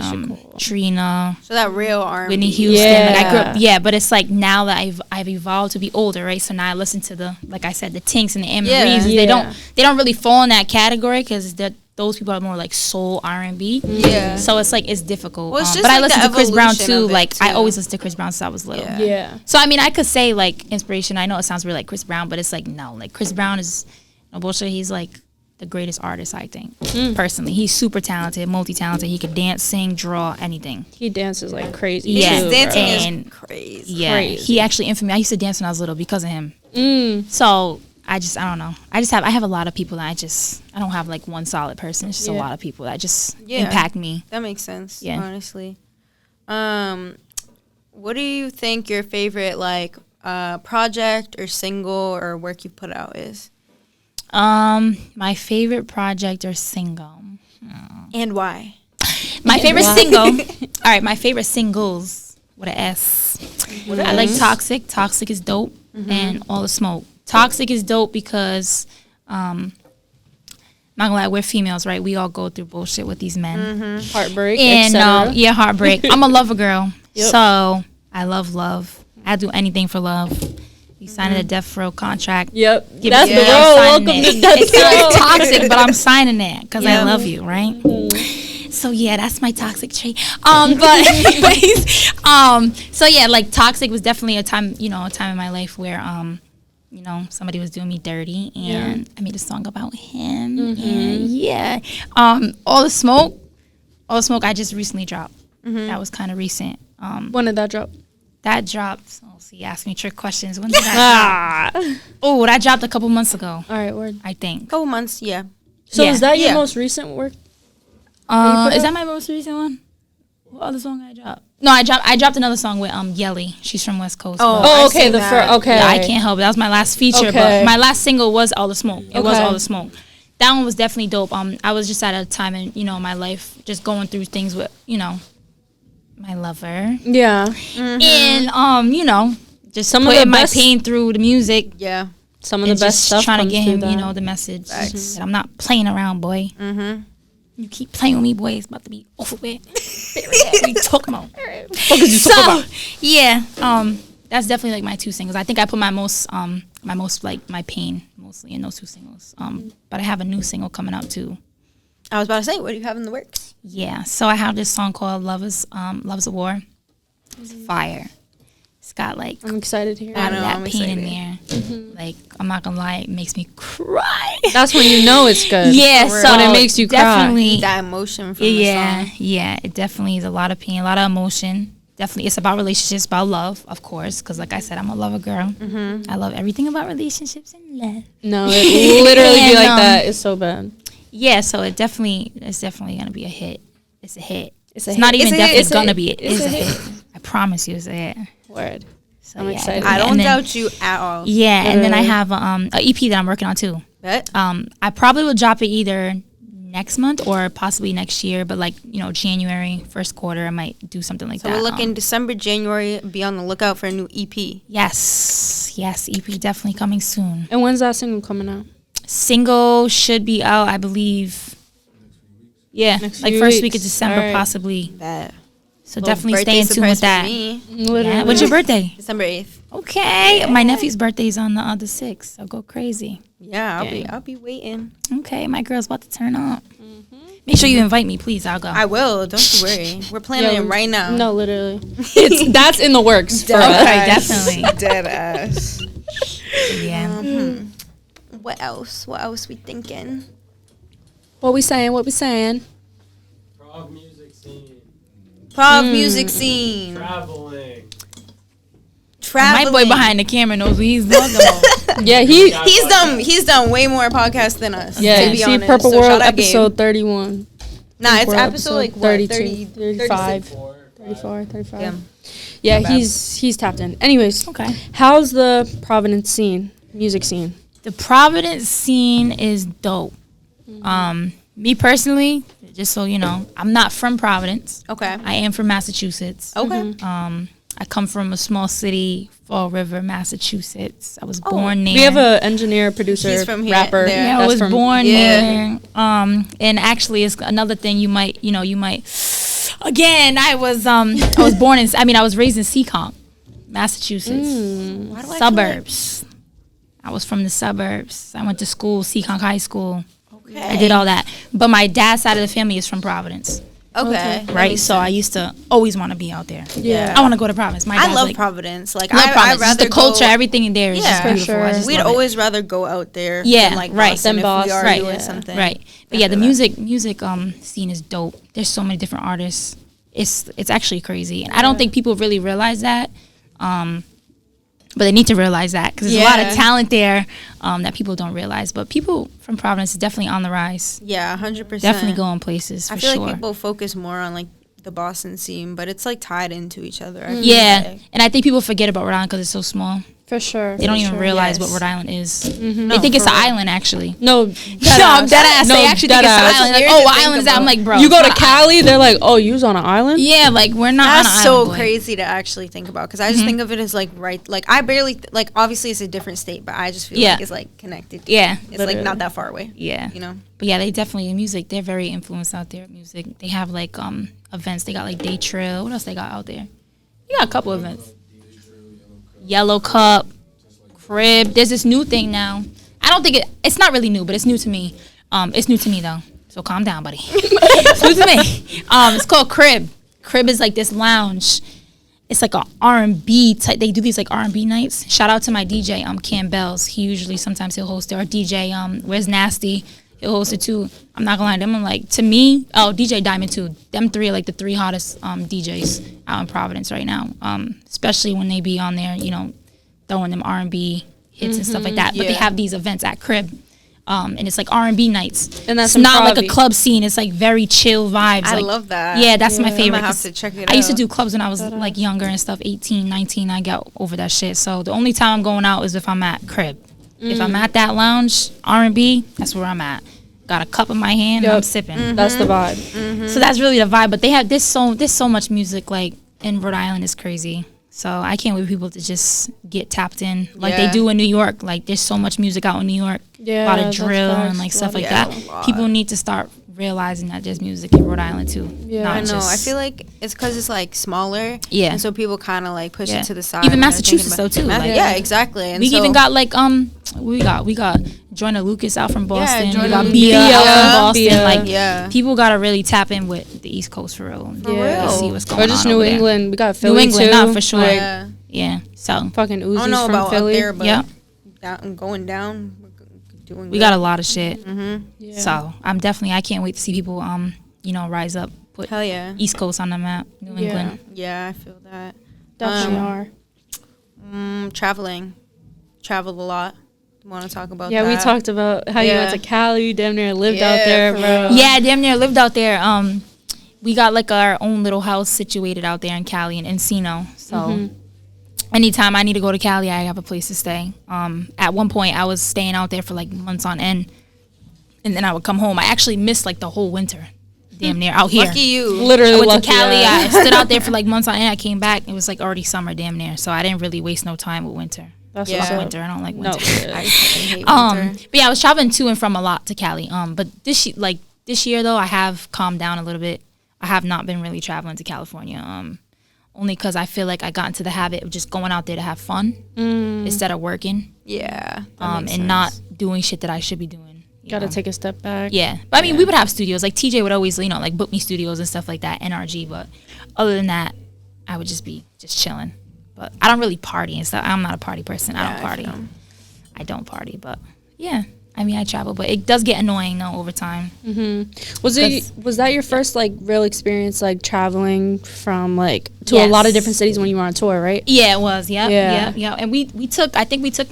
Trina. So that real R&B. Whitney Houston. Like I grew up, but it's like now that I've evolved to be older, right? So now I listen to the, like I said, the Tinks and the Anne Marie's. They don't really fall in that category because those people are more like soul R&B. Yeah. So it's like it's difficult. Well, it's just but I like listen the to Chris Brown evolution too. of it, Like too. I always listen to Chris Brown since I was little. Yeah. So I mean, I could say like inspiration. I know it sounds really like Chris Brown, but it's like no, like Chris Brown is no bullshit. He's like the greatest artist, I think. Personally, he's super talented, multi-talented. He could dance, sing, draw, anything. He dances like crazy. Yeah, too, dancing is crazy. Yeah, he actually influenced me. I used to dance when I was little because of him. So I don't know. I have a lot of people that I don't have like one solid person. It's just a lot of people that just impact me. That makes sense. Yeah. Honestly. What do you think your favorite like project or single or work you've put out is? My favorite project or single. And why? My favorite single. All right, my favorite singles with an S. I like Toxic. Toxic is dope. And All the Smoke. Toxic is dope because not gonna lie, we're females, right? We all go through bullshit with these men. Heartbreak, and etc. heartbreak. I'm a lover girl. So I love love. I'd do anything for love. You signed a death row contract. Yep. Give That's it the to me, role. I'm Welcome signing to it. death It sounds toxic, but I'm signing it because I love you, right? So yeah, that's my toxic trait. But anyways, so yeah, like Toxic was definitely a time in my life where somebody was doing me dirty, and I made a song about him, and All the Smoke, I just recently dropped. That was kind of recent. When did that drop? That dropped. Oh, so you ask me trick questions. When did that drop? Oh, that dropped a couple months ago. All right, word. I think. Couple months, yeah. So is that your most recent work? Is that my most recent one? What other song I dropped? No, I dropped another song with Yelly. She's from West Coast. Oh, okay. Okay. Yeah, I can't help it. That was my last feature, but my last single was All the Smoke. It was All the Smoke. That one was definitely dope. I was just at a time in my life, just going through things with my lover. Yeah. And just some putting of the my best pain through the music. Yeah. Some of the best stuff. Trying to get him, that. the message. That I'm not playing around, boy. You keep playing with me, boy. It's about to be over with. What are you talking about? Yeah. That's definitely like my two singles. I think I put my most like my pain mostly in those two singles. But I have a new single coming out too. I was about to say, what do you have in the works? Yeah. So I have this song called Love is a War. It's fire. It's got like I'm excited to hear a lot of that I'm pain excited. in there. Like I'm not gonna lie, it makes me cry. That's when you know it's good. Yeah, so when it makes you definitely That emotion from the song. Yeah, it definitely is a lot of pain, a lot of emotion. Definitely, it's about relationships, about love, of course, because like I said, I'm a lover girl. I love everything about relationships and love. No, it literally be like that. It's so bad. Yeah, so it's definitely gonna be a hit. It's a hit. It's a not hit. even It's a definitely hit. gonna be it. It's It's a a hit. hit. I promise you, it's a hit. Word. So, I'm yeah, excited. I don't and then- doubt you at all. Yeah, and then I have a EP that I'm working on too. Bet. I probably will drop it either next month or possibly next year, but like January first quarter, I might do something like So that. we're looking December, January. Be on the lookout for a new EP. Yes, EP definitely coming soon. And when's that single coming out? Single should be out, I believe. Yeah, Next like few first week weeks. of December, Alright. possibly. Bet. So definitely stay in tune with that. Yeah. When's your birthday? December 8th. Okay. Yeah. My nephew's birthday is on the other 6th. So go crazy. Yeah, I'll be waiting. Okay, my girl's about to turn up. Make sure you invite me, please. I'll go. I will. Don't you worry. We're planning it right now. No, literally. That's in the works for us. Okay, definitely. Dead ass. Yeah. What else? What else we thinking? What we saying? Prov music scene. Prov music scene. Traveling. My boy behind the camera knows what he's talking about. Yeah, he's done way more podcasts than us. Yeah, to be see honest. Purple So World shout out episode Gabe. 31. Nah, it's World episode like what, 32, 35, 34. Yeah, he's tapped in. Anyways, Okay. How's the Providence scene, music scene? The Providence scene is dope. Me personally, just so you know, I'm not from Providence. Okay. I am from Massachusetts. Okay. I come from a small city, Fall River, Massachusetts. I was born there. We have an engineer, producer, He's from here, rapper. there. Yeah, I was born yeah. there. And actually, it's another thing you might. Again, I was born in. I was raised in Seekonk, Massachusetts, suburbs. I was from the suburbs. I went to school, Seekonk High School. Okay. I did all that. But my dad's side of the family is from Providence. Okay. Right, so I used to always want to be out there. Yeah. I want to go to Providence. My dad's I love like, Providence. Like love I'd Providence. rather Just the culture, go, everything in there is just Yeah. beautiful. For I sure. just We'd love it. always rather go out there. Yeah, than like right. Boston Than if we are Boston. doing Yeah. something. Right. But yeah, the music scene is dope. There's so many different artists. It's actually crazy. And I don't think people really realize that. But they need to realize that because there's a lot of talent there that people don't realize. But people from Providence is definitely on the rise. Yeah, 100%. Definitely going places for I feel sure. like people focus more on like the Boston scene, but it's like tied into each other. I feel Yeah, like. and I think people forget about Rhode Island because it's so small. For sure. They don't even realize Yes. what Rhode Island is. Mm-hmm. They think it's for an real. island, actually. No, No, I'm dead ass. They actually think it's an deadass. island. Like, Weird oh, to what think island is that? I'm about. like, bro. You go to it's not- Cali, they're like, oh, you was on an island? Yeah, like we're not on That's an so island. boy. crazy to actually think about because I just think of it as like like I barely like obviously it's a different state, but I just feel Yeah. like it's like connected. Yeah, It's like not that far away. yeah. You know. But yeah, they definitely in music. They're very influenced out there. Music. They have like events. They got like Day Trail. What else they got out there? You got a couple events. Yellow Cup, Crib. There's this new thing now. I don't think it's not really new, but it's new to me. It's new to me though. So calm down, buddy. It's new to me. It's called Crib. Crib is like this lounge. It's like a R&B type. They do these like R&B nights. Shout out to my DJ, Cam Bells. He usually sometimes he'll host it. Or DJ, Where's Nasty? He'll host it too. I'm not gonna lie, them are like to me. Oh, DJ Diamond too. Them three are like the three hottest DJs out in Providence right now. Especially when they be on there, throwing them R&B hits and stuff like that. But they have these events at Crib. And it's like R&B nights. And that's it's not like a improv-y. club scene. It's like very chill vibes. I like, love that. Yeah, that's my I'm favorite. gonna have 'cause to check it I used to out. do clubs when I was like younger and stuff, 18, 19. I got over that shit. So the only time I'm going out is if I'm at Crib. If I'm at that lounge, R&B, that's where I'm at. Got a cup in my hand and I'm sipping. That's the vibe. So that's really the vibe. But they have there's so much music like in Rhode Island is crazy. So I can't wait for people to just get tapped in like they do in New York. Like there's so much music out in New York. Yeah, a lot of that's drill facts. and like A stuff lot like of- that. People need to start realizing that there's music in Rhode Island too. Yeah. Not I know. just- I feel like it's because it's like smaller. Yeah. And so people kind of like push Yeah. it to the side. Even when they're thinking Massachusetts about- though, too, like- yeah, exactly. And we so, even got like we got Joyner Lucas out from Boston. we Joyner got Lucas. Bia out Bia. from Boston. Bia. Like Yeah. people gotta really tap in with the East Coast for real. And Yeah. see what's going Or just on New over there. England. We got Philly New England, too. not for sure. Like, Yeah. Yeah. So fucking I Uzi's don't know from about Philly. up there, but yeah, going down, we're doing. we got a lot of shit. Yeah. So I can't wait to see people rise up, put Hell yeah. East Coast on the map, New Yeah. England. Yeah, I feel that. Definitely are. Traveling, traveled a lot. Want to talk about? Yeah, that? we talked about how you Yeah. went to Cali, you damn near lived out Yeah, there, for bro. real. Yeah, damn near lived out there. We got like our own little house situated out there in Cali and Encino. So anytime I need to go to Cali, I have a place to stay. At one point, I was staying out there for like months on end, and then I would come home. I actually missed like the whole winter, damn near out here. Lucky you. Literally I went lucky, to Cali. yeah. I stood out there for like months on end. I came back. It was like already summer, damn near. So I didn't really waste no time with winter. That's Yeah. what's up. Winter, I don't like No. winter. I fucking hate winter. But yeah, I was traveling to and from a lot to Cali. But this year though, I have calmed down a little bit. I have not been really traveling to California. Only because I feel like I got into the habit of just going out there to have fun instead of working. Yeah. And not doing shit that I should be doing. Gotta take a step back. Yeah. But I mean, we would have studios. Like TJ would always, like book me studios and stuff like that, NRG. But other than that, I would just be chilling. But I don't really party and stuff. I'm not a party person. I don't party. I don't party. But yeah. I mean, I travel, but it does get annoying though over time. Was that your first like real experience like traveling from like to a lot of different cities when you were on tour, right? Yeah, it was. Yeah. And we took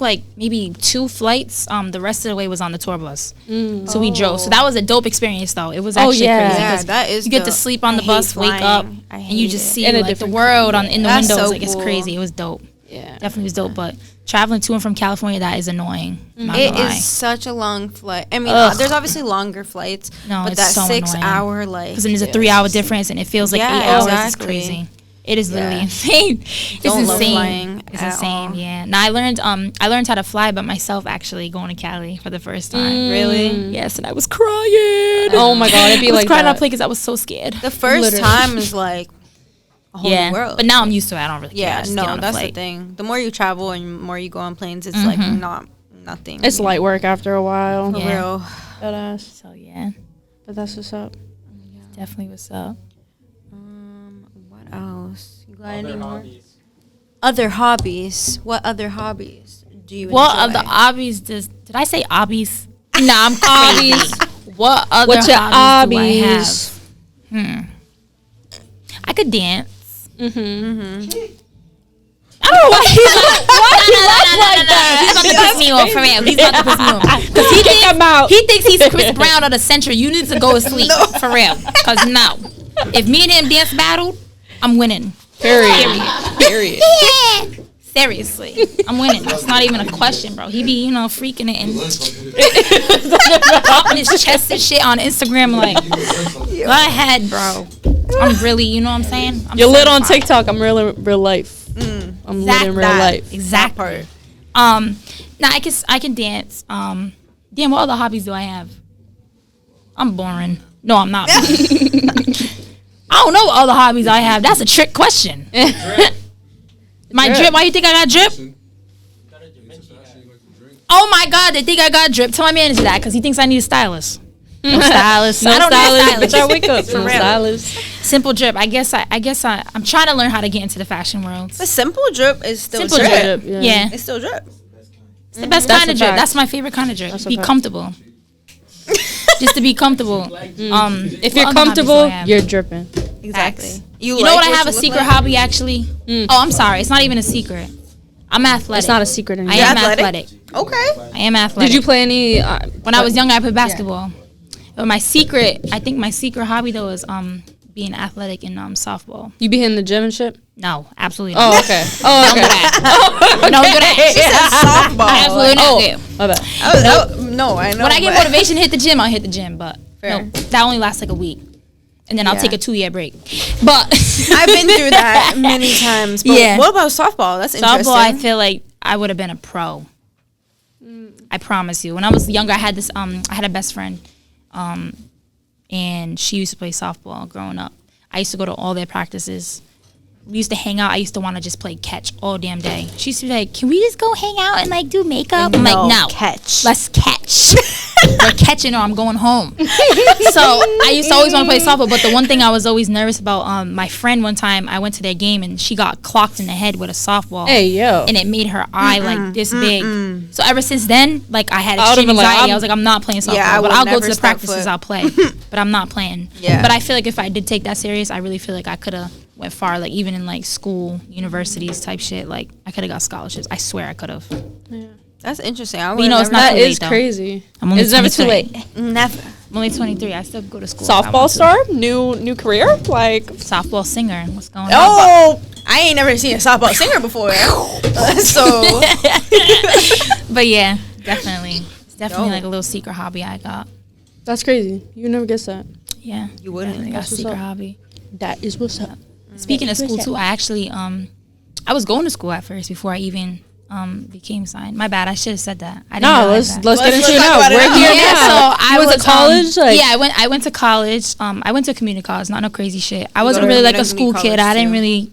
like maybe 2 flights. The rest of the way was on the tour bus. So we drove. So that was a dope experience though. It was actually crazy. Yeah, that is. You get to sleep on the bus, wake up, and you just see like the world in the windows. So like it's crazy. It was dope. Yeah, definitely was dope. But traveling to and from California, that is annoying. It is such a long flight. I mean, there's obviously longer flights, but that so 6 annoying. hour because then there's a 3-hour difference, and it feels like 8 hours. Exactly. It's crazy. It is literally insane. It's insane. It's insane. Yeah. Now I learned how to fly by myself actually going to Cali for the first time. Really? Yes, and I was crying. Oh my god, it'd be I was like crying that. on plane because I was so scared. The first time is like a whole new world. But now I'm used to it. I don't really care. Yeah, no, that's the thing. The more you travel and more you go on planes, it's like nothing. It's light work after a while. For real. That So yeah, but that's what's up. definitely what's up. What else? You got Other any more? hobbies. Other hobbies. What other hobbies do you What enjoy? other hobbies did I say hobbies? Nah, I'm crazy. What other What's your hobbies do I hobbies? have? I could dance. I don't know why he's about to piss me off for real. He's about to piss me off because he thinks he's Chris Brown of the century. You need to go to sleep for real. Because no, if me and him dance battled, I'm winning. Period. Seriously, I'm winning. It's not even a question, bro. He be, freaking it and popping his chest and shit on Instagram. Like, go ahead, bro. I'm really, you know what I'm saying? You're lit on TikTok. I'm real life. I'm lit in real life. Exactly. Now I can dance. Damn, what other hobbies do I have? I'm boring. No, I'm not. I don't know what other hobbies I have. That's a trick question. My drip. Why you think I got drip? Oh my God, they think I got drip. Tell my manager that because he thinks I need a stylist. No stylist. I don't need a stylist. Bitch, I wake up For no real. stylist. Simple drip. I'm trying to learn how to get into the fashion world. The simple drip is still Simple drip. drip. Yeah. It's still drip. It's the best kind of drip. That's my favorite kind of drip. Be comfortable. Just to be comfortable. If you're comfortable, you're dripping. Exactly. You know what? I have a secret hobby actually. Oh, I'm sorry. It's not even a secret. I'm athletic. It's not a secret anymore. I am athletic. Okay. I am athletic. Did you play any? When I was younger, I played basketball. But I think my secret hobby though is being athletic in softball. You be in the gym and shit? No, absolutely not. Oh, okay. Oh, okay. Don't do that. She said softball. Absolutely not. My bad. No, I know. When I get motivation to hit the gym, I'll hit the gym. But Fair. no, that only lasts like a week. And then I'll take a 2-year break. But I've been through that many times. But Yeah. what about softball? That's interesting. softball, I feel like I would have been a pro. I promise you. When I was younger, I had a best friend, and she used to play softball growing up. I used to go to all their practices. We used to hang out. I used to want to just play catch all damn day. She used to be like, "Can we just go hang out and like do makeup?" I'm like, "No, catch. let's catch. We're catching, or I'm going home." So I used to always want to play softball, but the one thing I was always nervous about, my friend one time, I went to their game and she got clocked in the head with a softball. Hey, yo. And it made her eye like this big. So ever since then, like I had extreme anxiety. I was like, I'm not playing softball, but I'll go to the practices. I'll play, but I'm not playing. Yeah. But I feel like if I did take that serious, I really feel like I could have went far. Like even in like school, universities type shit. Like I could have got scholarships. I swear I could have. That's interesting. You know, it's not That too late, is though. crazy. I'm only It's never too 23. late. Never. I'm only 23. I still go to school. if I Softball want to. star, new career, like. Softball singer. What's going on? Oh, I ain't never seen a softball singer before. So, But yeah, definitely. It's definitely Dope. like a little secret hobby I got. That's crazy. You never guess that. Yeah. You wouldn't. Definitely got a That's what's secret up. hobby. That is what's up. Speaking of school too, I actually I was going to school at first before I even became signed. My bad. I should have said that. I didn't No, realize that. let's get into it talk now. about it We're now. here Yeah, now. so I You went was to college. Like, yeah, I went to college. I went to community college, not no crazy shit. I wasn't to really like a community school kid. college, I didn't too. really,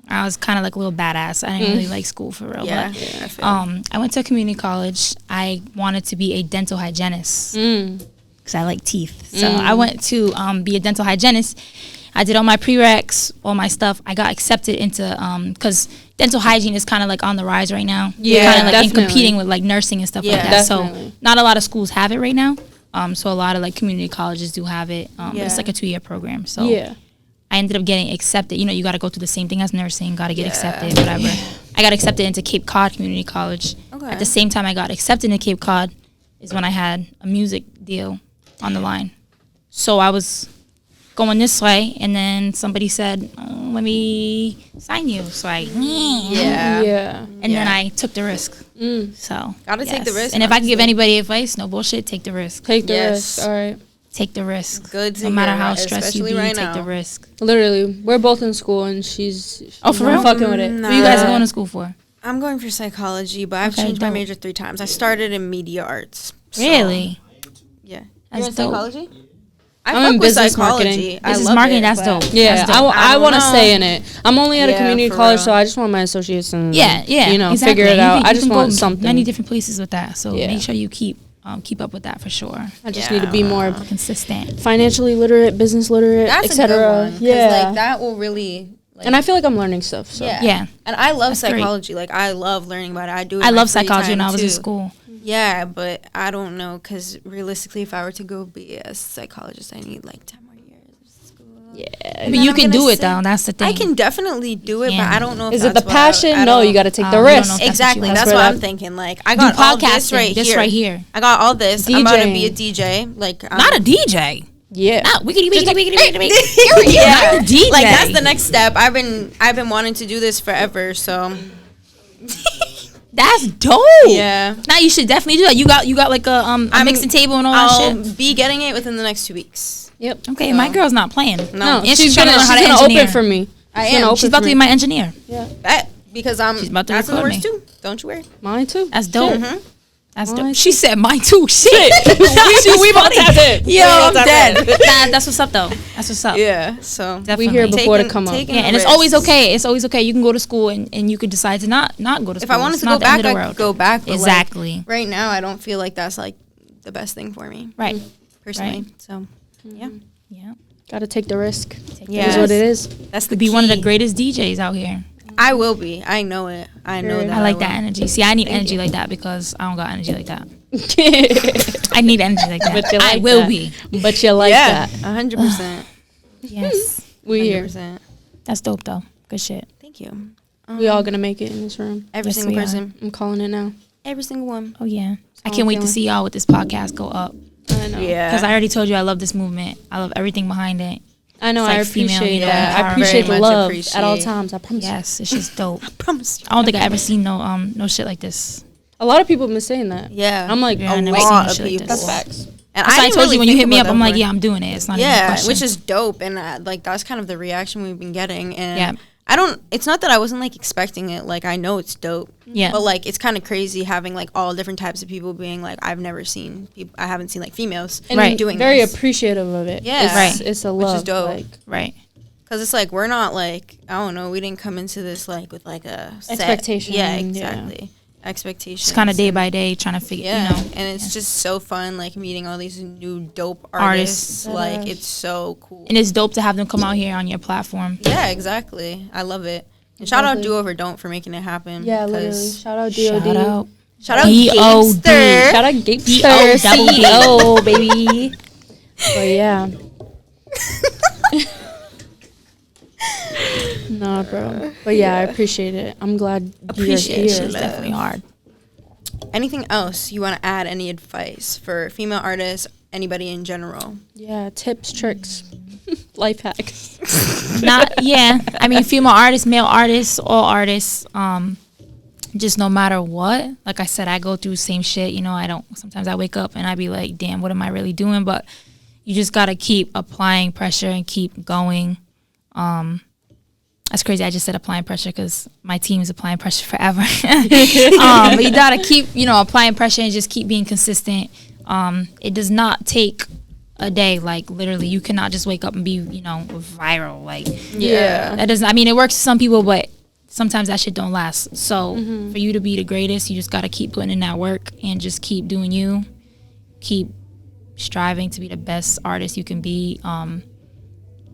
I was kind of like a little badass. I didn't really like school for real. Yeah. But, I feel I went to community college. I wanted to be a dental hygienist because I like teeth. So I went to be a dental hygienist. I did all my prereqs, all my stuff. I got accepted into because dental hygiene is kind of like on the rise right now. Yeah, kind of like in definitely. competing with like nursing and stuff like Yeah, that. definitely. So not a lot of schools have it right now. So a lot of like community colleges do have it. It's like a 2-year program. So yeah. I ended up getting accepted. You got to go through the same thing as nursing. Got to get accepted, whatever. I got accepted into Cape Cod Community College. Okay. At the same time I got accepted into Cape Cod is when I had a music deal on the line. So I was going this way, and then somebody said, let me sign you. So I, Yeah. and then I took the risk. So Gotta take the risk, And if I can give honestly. anybody advice, no bullshit, take the risk. Take the Yes. risk. All right. Take the risk. Good to No matter hear, how stressed you especially be, right take now. the risk. Literally, we're both in school, and she's Oh, for real? fucking with it. What you guys are going to school for? I'm going for psychology, but I've Okay, changed my dope. major 3 times. I started in media arts. so- Really? Yeah. That's You're in dope. psychology? I'm fuck in with business psychology. marketing. I Business love marketing, it, that's but- dope. Yeah, That's dope. I don't want to know. stay in it. I'm only at a Yeah, community for college, real. so I just want my associates and Yeah, figure exactly. it out. I You just can want go something. many different places with that. So Yeah. make sure you keep up with that for sure. I just need to be more Consistent. financially literate, business literate, That's a good etc. one. 'Cause, Yeah, like, that will really... Like, and I feel like I'm learning stuff. So Yeah. And I love That's great. psychology. Like, I love learning about it. I do it I in my love free psychology when time, I was in too. school. Yeah, but I don't know, because realistically, if I were to go be a psychologist, I need, like, 10 more years of school. yeah. But then you I'm can gonna do it sit- though. That's the thing. I can definitely do it, Yeah. but I don't know if Is it that's the what I passion? No, don't- you got to take the you don't risk. know if that's what you Exactly. want. That's That's what where I'm that- thinking. Like, I got all this right This here. right here. I got all this. I'm about to be a DJing. DJ. Like, Not a DJ. Yeah, Not wiggity wiggity wiggity wiggity. yeah, Not a DJ. like that's the next step. I've been wanting to do this forever. So That's dope. yeah, Now you should definitely do that. You got like a mixing table and all that I'll shit. be getting it within the next 2 weeks. yep. Okay, my girl's not playing. No, And she's she's trying gonna, to learn how to she's gonna engineer. open for me. I She's gonna am. open She's about for to be me. my engineer. Bet because I'm. She's about to that's in the record works me. too. Don't you worry. Mine too. That's dope. Mm-hmm. That's Mine dope. She said mine too. Shit. we both have it. Yo, I'm dead. Nah, that's what's up though. That's what's up. Yeah. So Definitely. We here before to Taking- come up. taking Yeah, and it's risks. always okay. It's always okay. You can go to school and you could decide to not go to school. If I wanted It's to not go the end back, of the I world. could go back. But Exactly. Like, right now, I don't feel like that's like the best thing for me Right. personally. Right. So yeah, Yeah. Got to take the risk. yeah. It is what it is. That's the Be one of the key. greatest DJs out here. I will be. I know it. I know Period. that. I like will. that energy. See, I need Thank energy you. like that because I don't got energy like that. I need energy like that. But you I like will that. be. But you like Yeah, that. 100%. Yes. We here. 100%. That's dope though. Good shit. Thank you. We all gonna make it in this room. Every Yes, single we are. person. I'm calling it now. Every single one. Oh yeah. I how can't I'm wait to feeling. see y'all with this podcast go up. I know. Because I already told you I love this movement. I love everything behind it. I know. It's I like female, appreciate you know, that. I empowerment. appreciate the Very much love at all appreciate. times. I promise. you. Yes, it's just dope. Promise you. I don't think I ever seen no shit like this. A lot of people have been saying that. Yeah. I'm like, Yeah, I a never lot seen of shit like people. this. facts. And That's why I didn't told really you when you think hit me about up, I'm that like, part. yeah, I'm doing it. It's not even a Yeah, question. which is dope, and like that's kind of the reaction we've been getting. And Yeah. I don't. It's not that I wasn't like expecting it. Like I know it's dope. Yeah. But like it's kind of crazy having like all different types of people being like I've never seen people. I haven't seen like females And Right. doing very this. appreciative of it. Yeah. It's, Right. It's a Which is love. dope. Like, right. Because it's like we're not like I don't know. We didn't come into this like with like a set. Expectation, Yeah, yeah. exactly. Expectations. Just kind of day by day trying to figure, Yeah, you know. and it's just so fun, like meeting all these new dope Artists. artists. Like it's so cool. And it's dope to have them come out here on your platform. Yeah, exactly. I love it. And shout out Exactly. Do Over Don't for making it happen. yeah, 'cause- literally. Shout out DOD. Shout out. Shout out D.O.D.. Gamester. Shout out Gapester. D.O. CEO, baby. But yeah. Nah, bro. But yeah, I appreciate it. I'm glad Appreciation you're is here. definitely hard. Anything else you want to add? Any advice for female artists? Anybody in general? Yeah, tips, tricks, life hacks. Yeah. I mean, female artists, male artists, all artists. Just no matter what. Like I said, I go through the same shit. You know, sometimes I wake up and I be like, damn, what am I really doing? But you just gotta keep applying pressure and keep going. That's crazy. I just said applying pressure because my team is applying pressure forever. But you gotta keep, applying pressure and just keep being consistent. It does not take a day. Like literally, you cannot just wake up and be, viral. Like that doesn't. I mean, it works for some people, but sometimes that shit don't last. So for you to be the greatest, you just gotta keep putting in that work and just keep doing you. Keep striving to be the best artist you can be.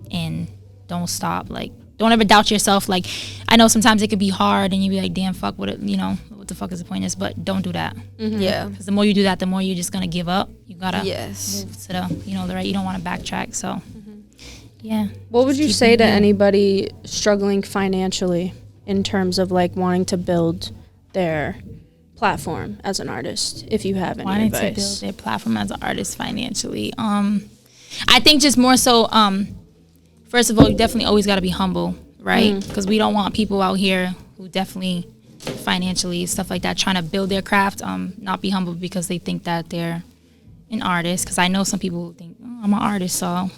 And don't stop. Like, don't ever doubt yourself. Like, I know sometimes it could be hard and you be like, damn, fuck, what the fuck is the point is? But don't do that. Yeah. Because the more you do that, the more you're just going to give up. You got to Yes. move to the right. You don't want to backtrack. So, yeah. What would you say to anybody struggling financially in terms of, like, wanting to build their platform as an artist, if you have any Wanting advice? to build their platform as an artist financially. I think just more so, first of all, you definitely always got to be humble, right? Because we don't want people out here who definitely financially, stuff like that, trying to build their craft, not be humble because they think that they're an artist. Because I know some people who think, oh, I'm an artist, so,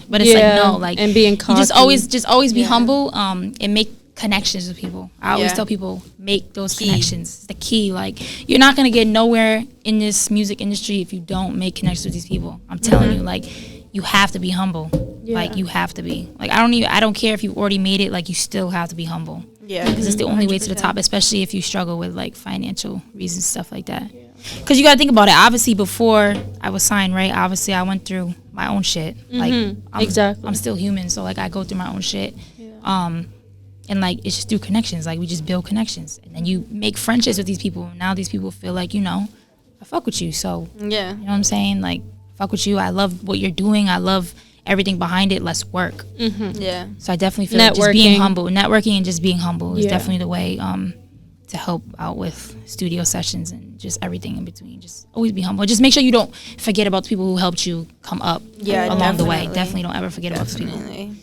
But it's like, no, like, and being cocky. you just always be humble and make connections with people. I always tell people, make those connections. It's the key. Like, you're not going to get nowhere in this music industry if you don't make connections with these people. I'm telling you, like, you have to be humble. Like, you have to be. Like, I don't care if you already made it, like, you still have to be humble. Yeah. Because it's the only way to the top, especially if you struggle with, like, financial reasons, stuff like that. Because you got to think about it. Obviously, before I was signed, right, obviously I went through my own shit. Like, I'm still human, so, like, I go through my own shit. And, like, it's just through connections. Like, we just build connections. And then you make friendships with these people. And now these people feel like, I fuck with you. So, you know what I'm saying? Like, fuck with you. I love what you're doing. I love everything behind it. Let's work. Yeah. So I definitely feel like just being humble. Networking and just being humble is definitely the way to help out with studio sessions and just everything in between. Just always be humble. Just make sure you don't forget about the people who helped you come up along the way. Definitely don't ever forget about those people.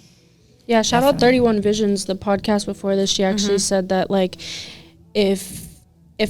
Yeah, shout out 31 Visions, the podcast before this. She actually said that, like, if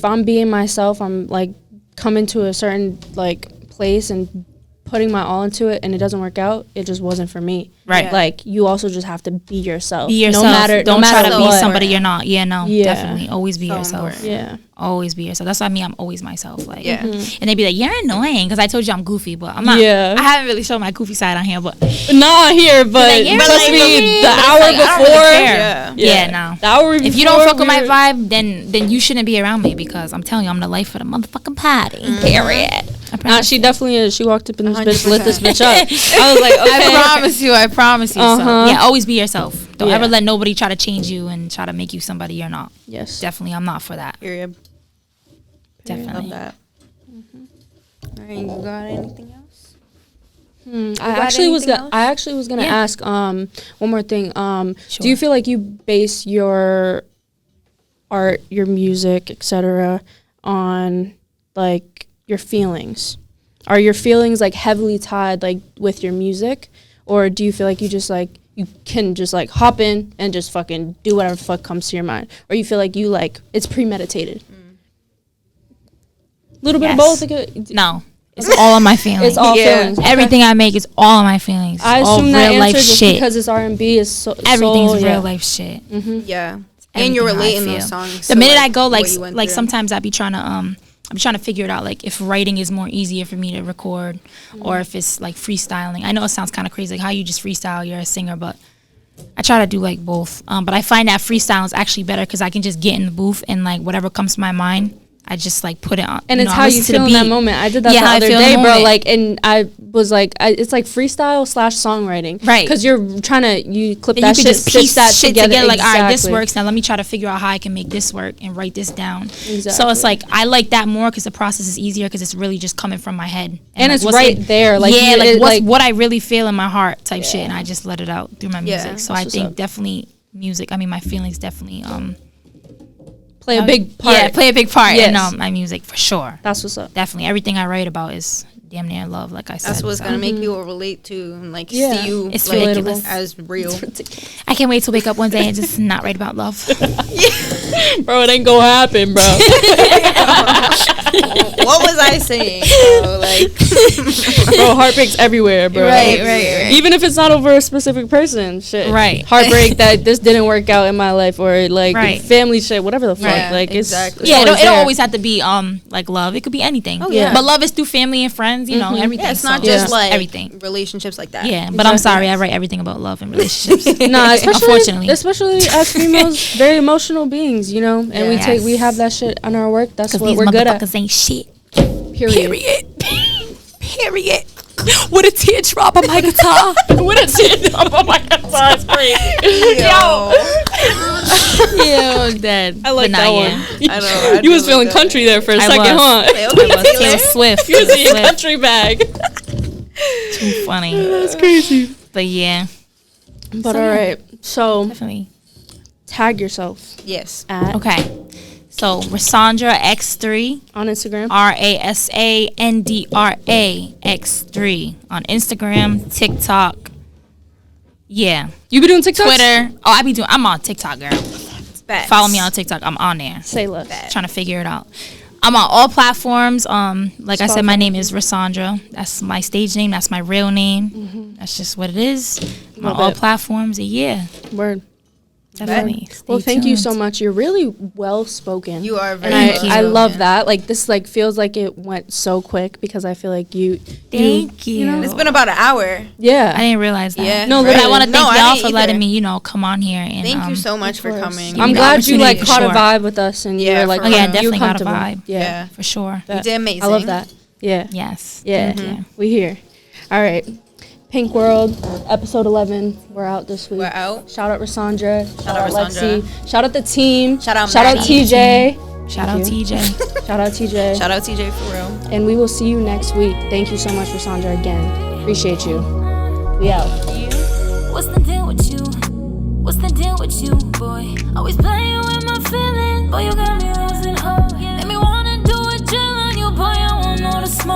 I'm being myself, I'm, like, coming to a certain, like, place and putting my all into it and it doesn't work out, it just wasn't for me. Right. Yeah. Like, you also just have to be yourself. Be yourself. Don't try to be somebody you're not. Definitely. Always be yourself. Yeah. Always be yourself. That's what I mean. I'm always myself. Like, and they be like, you're annoying because I told you I'm goofy, but I'm not. Yeah. I haven't really shown my goofy side on here, but not here, but trust me, the hour before. No. The hour before. If you don't fuck with my vibe, then you shouldn't be around me because I'm telling you, I'm the life of the motherfucking party. Period. Nah, she definitely is. She walked up in this bitch, lit this bitch up. I was like, okay. I promise you. So, yeah, always be yourself. Don't ever let nobody try to change you and try to make you somebody you're not. Yes. Definitely, I'm not for that. Period. Definitely. Love that. All right, you got anything else? I actually was gonna ask one more thing. Do you feel like you base your art, your music, etc., on, like, your feelings? Are your feelings, like, heavily tied, like, with your music, or do you feel like you just, like, you can just, like, hop in and just fucking do whatever the fuck comes to your mind, or you feel like you, like, it's premeditated? Little bit of both. Like, no, it's all of my feelings. It's all feelings. Okay. Everything I make is all of my feelings. I all assume that real life answer just shit. because it's R&B is so everything's real life shit. Yeah, and you're relating those songs. The minute I go, like sometimes I be trying to I'm trying to figure it out, like, if writing is more easier for me to record, or if it's, like, freestyling. I know it sounds kind of crazy, like how you just freestyle, you're a singer, but I try to do, like, both. But I find that freestyle is actually better because I can just get in the booth and, like, whatever comes to my mind, I just, like, put it on. And it's how you feel in that moment. I did that the other day, bro. Like, and I was like, it's like freestyle / songwriting. Right. Because you're trying to, you clip then that you shit, just piece that shit together. Like, all right, this works. Now let me try to figure out how I can make this work and write this down. Exactly. So it's like, I like that more because the process is easier because it's really just coming from my head. And like, it's right there. Like, yeah, like, what I really feel in my heart type shit. And I just let it out through my music. So I think definitely music, I mean, my feelings definitely, play a big part. Yeah, play a big part in my music for sure. That's what's up. Definitely, everything I write about is damn near love, like I said. That's what's gonna make people relate to and like see you it's like, ridiculous. as real. I can't wait to wake up one day and just not write about love. Bro, it ain't gonna happen, bro. What was I saying? Bro? Like, bro, heartbreaks everywhere, bro. Right. Even if it's not over a specific person, shit. Right. Heartbreak that this didn't work out in my life, or like family shit, whatever the fuck. Yeah, like exactly. it's Yeah, it always don't there. always have to be like love. It could be anything. Oh, yeah. But love is through family and friends, you know, everything. yeah, it's not So, just like everything. relationships like that. Yeah, but I'm sorry, I write everything about love and relationships. Nah, Unfortunately. especially as females, very emotional beings, you know, and Yes. we have that shit on our work. That's what these we're good at. motherfuckers ain't shit. Period. Period. With a teardrop on my guitar. With a teardrop on my guitar. It's crazy. Yo, dead. I like that one. I know. You was feeling country there for a second, huh? I was Taylor Swift. You was in your country bag. Too funny. That's crazy. But yeah, But all right, so definitely. tag yourself Yes. at Okay. So Rasandra X3, on Instagram. RASANDRA X3 on Instagram, TikTok. Yeah. You be doing TikTok? Twitter. Oh, I'm on TikTok, girl. Facts. Follow me on TikTok. I'm on there. Say less. Trying to figure it out. I'm on all platforms. Like I said, my name is Rasandra. That's my stage name. That's my real name. That's just what it is. I'm on all platforms. Yeah. Word. Definitely. Well, Stay thank you so tuned. much. You're really well spoken. You are very. And Thank I you. love that. Like this, like feels like it went so quick because I feel like you. Thank you. know? It's been about an hour. Yeah. I didn't realize that. Yeah. No, But I literally. want to No, thank I y'all didn't for letting either. me, come on here and Thank you so much for coming. I'm the glad you like opportunity, caught for a sure. vibe with us and Yeah, you were like, for Oh yeah, real. definitely got a comfortable. vibe. Yeah. For sure. You did amazing. I love that. Yeah. Yes. Yeah. Thank you. We here. All right. Pink World, episode 11. We're out this week. We're out. Shout out Rasandra. Shout out Lexi. Rasandra. Shout out the team. Shout out Shout out Maddie. TJ. Shout out TJ. Shout out TJ. Shout out TJ for real. And we will see you next week. Thank you so much, Rasandra, again. Appreciate you. We out. What's the deal with you? What's the deal with you, boy? Always playing with my feelings. Boy, you got me